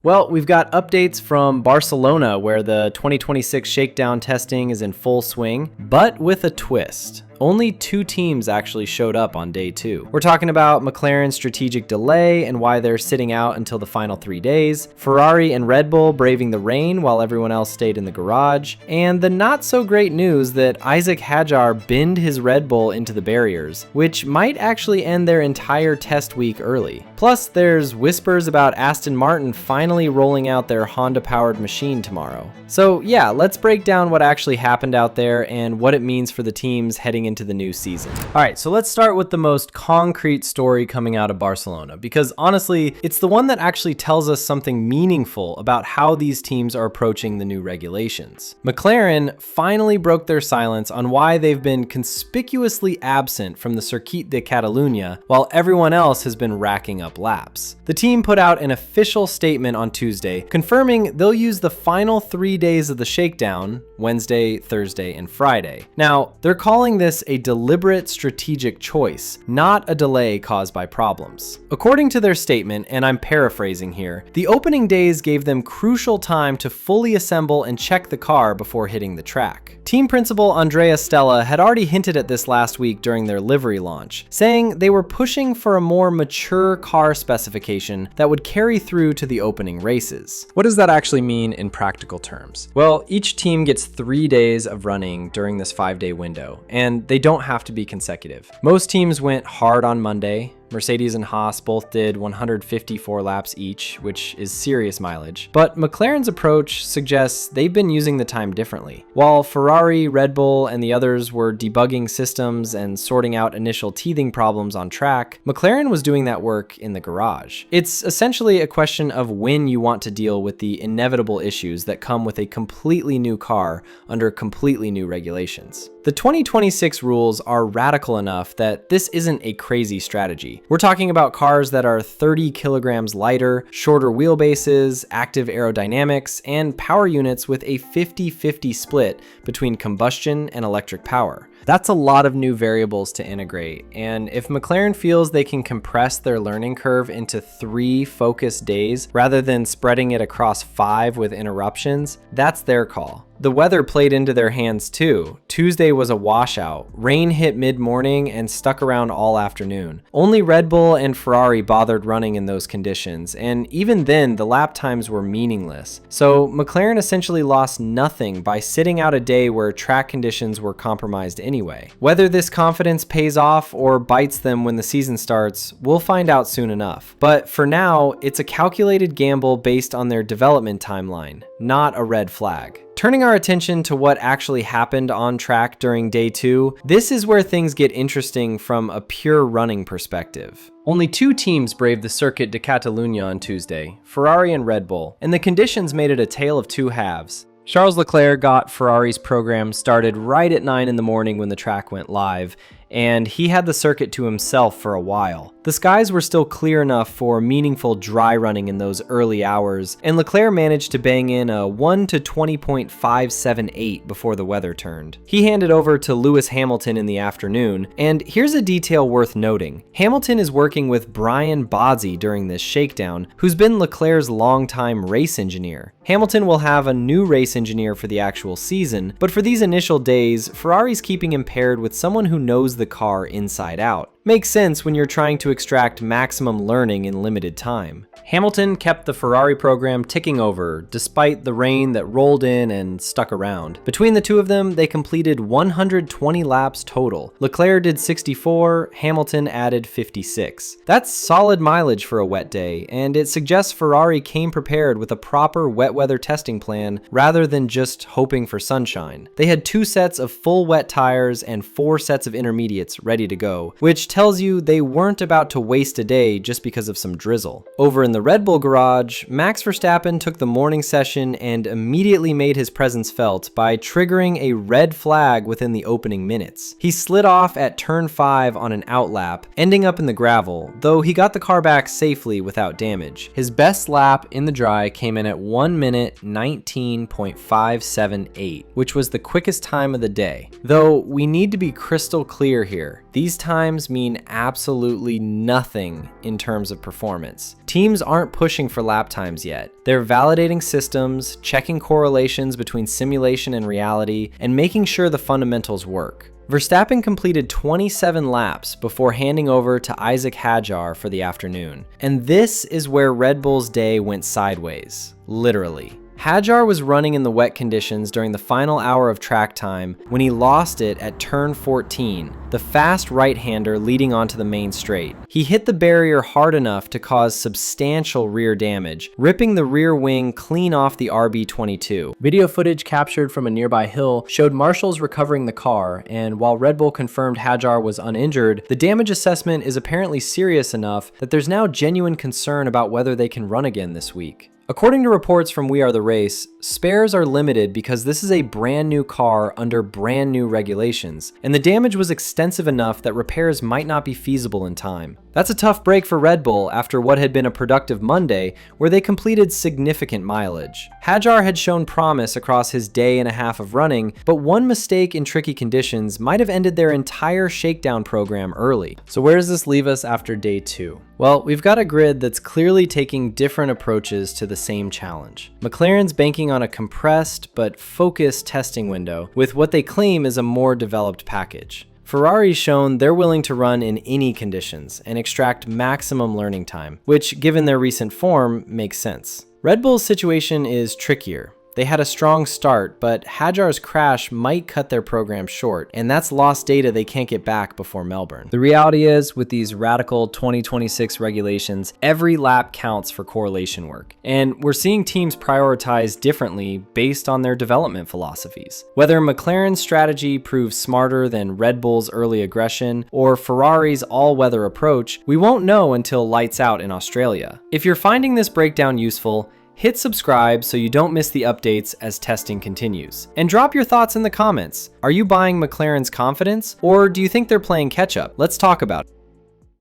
Well, we've got updates from Barcelona where the 2026 shakedown testing is in full swing, but with a twist. Only 2 teams actually showed up on day 2. We're talking about McLaren's strategic delay and why they're sitting out until the final 3 days, Ferrari and Red Bull braving the rain while everyone else stayed in the garage, and the not so great news that Isack Hadjar binned his Red Bull into the barriers, which might actually end their entire test week early. Plus, there's whispers about Aston Martin finally rolling out their Honda-powered machine tomorrow. So yeah, let's break down what actually happened out there and what it means for the teams heading into the new season. All right, so let's start with the most concrete story coming out of Barcelona, because honestly, it's the one that actually tells us something meaningful about how these teams are approaching the new regulations. McLaren finally broke their silence on why they've been conspicuously absent from the Circuit de Catalunya while everyone else has been racking up laps. The team put out an official statement on Tuesday confirming they'll use the final 3 days of the shakedown, Wednesday, Thursday, and Friday. Now, they're calling this a deliberate strategic choice, not a delay caused by problems. According to their statement, and I'm paraphrasing here, the opening days gave them crucial time to fully assemble and check the car before hitting the track. Team principal Andrea Stella had already hinted at this last week during their livery launch, saying they were pushing for a more mature car specification that would carry through to the opening races. What does that actually mean in practical terms? Well, each team gets 3 days of running during this 5-day window, and they don't have to be consecutive. Most teams went hard on Monday. Mercedes and Haas both did 154 laps each, which is serious mileage. But McLaren's approach suggests they've been using the time differently. While Ferrari, Red Bull, and the others were debugging systems and sorting out initial teething problems on track, McLaren was doing that work in the garage. It's essentially a question of when you want to deal with the inevitable issues that come with a completely new car under completely new regulations. The 2026 rules are radical enough that this isn't a crazy strategy. We're talking about cars that are 30 kilograms lighter, shorter wheelbases, active aerodynamics, and power units with a 50-50 split between combustion and electric power. That's a lot of new variables to integrate, and if McLaren feels they can compress their learning curve into 3 focused days rather than spreading it across 5 with interruptions, that's their call. The weather played into their hands too. Tuesday was a washout. Rain hit mid-morning and stuck around all afternoon. Only Red Bull and Ferrari bothered running in those conditions, and even then the lap times were meaningless. So McLaren essentially lost nothing by sitting out a day where track conditions were compromised anyway. Whether this confidence pays off or bites them when the season starts, we'll find out soon enough. But for now, it's a calculated gamble based on their development timeline, not a red flag. Turning our attention to what actually happened on track during day 2, this is where things get interesting from a pure running perspective. Only 2 teams braved the Circuit de Catalunya on Tuesday, Ferrari and Red Bull, and the conditions made it a tale of 2 halves. Charles Leclerc got Ferrari's program started right at 9 in the morning when the track went live, and he had the circuit to himself for a while. The skies were still clear enough for meaningful dry running in those early hours, and Leclerc managed to bang in a 1 to 20.578 before the weather turned. He handed over to Lewis Hamilton in the afternoon, and here's a detail worth noting. Hamilton is working with Brian Bodzi during this shakedown, who's been Leclerc's longtime race engineer. Hamilton will have a new race engineer for the actual season, but for these initial days, Ferrari's keeping him paired with someone who knows the car inside out. Makes sense when you're trying to extract maximum learning in limited time. Hamilton kept the Ferrari program ticking over, despite the rain that rolled in and stuck around. Between the two of them, they completed 120 laps total. Leclerc did 64, Hamilton added 56. That's solid mileage for a wet day, and it suggests Ferrari came prepared with a proper wet weather testing plan rather than just hoping for sunshine. They had 2 sets of full wet tires and 4 sets of intermediates ready to go, which tells you they weren't about to waste a day just because of some drizzle. Over in the Red Bull garage, Max Verstappen took the morning session and immediately made his presence felt by triggering a red flag within the opening minutes. He slid off at turn 5 on an outlap, ending up in the gravel, though he got the car back safely without damage. His best lap in the dry came in at 1 minute 19.578, which was the quickest time of the day. Though we need to be crystal clear here. These times mean mean absolutely nothing in terms of performance. Teams aren't pushing for lap times yet. They're validating systems, checking correlations between simulation and reality, and making sure the fundamentals work. Verstappen completed 27 laps before handing over to Isack Hadjar for the afternoon. And this is where Red Bull's day went sideways, literally. Hadjar was running in the wet conditions during the final hour of track time when he lost it at turn 14, the fast right-hander leading onto the main straight. He hit the barrier hard enough to cause substantial rear damage, ripping the rear wing clean off the RB22. Video footage captured from a nearby hill showed marshals recovering the car, and while Red Bull confirmed Hadjar was uninjured, the damage assessment is apparently serious enough that there's now genuine concern about whether they can run again this week. According to reports from We Are the Race, spares are limited because this is a brand new car under brand new regulations, and the damage was extensive enough that repairs might not be feasible in time. That's a tough break for Red Bull after what had been a productive Monday where they completed significant mileage. Hadjar had shown promise across his day and a half of running, but one mistake in tricky conditions might have ended their entire shakedown program early. So where does this leave us after day 2? Well, we've got a grid that's clearly taking different approaches to the same challenge. McLaren's banking on a compressed but focused testing window with what they claim is a more developed package. Ferrari's shown they're willing to run in any conditions and extract maximum learning time, which, given their recent form, makes sense. Red Bull's situation is trickier. They had a strong start, but Hadjar's crash might cut their program short, and that's lost data they can't get back before Melbourne. The reality is, with these radical 2026 regulations, every lap counts for correlation work, and we're seeing teams prioritize differently based on their development philosophies. Whether McLaren's strategy proves smarter than Red Bull's early aggression, or Ferrari's all-weather approach, we won't know until lights out in Australia. If you're finding this breakdown useful, hit subscribe so you don't miss the updates as testing continues. And drop your thoughts in the comments. Are you buying McLaren's confidence, or do you think they're playing catch up? Let's talk about it.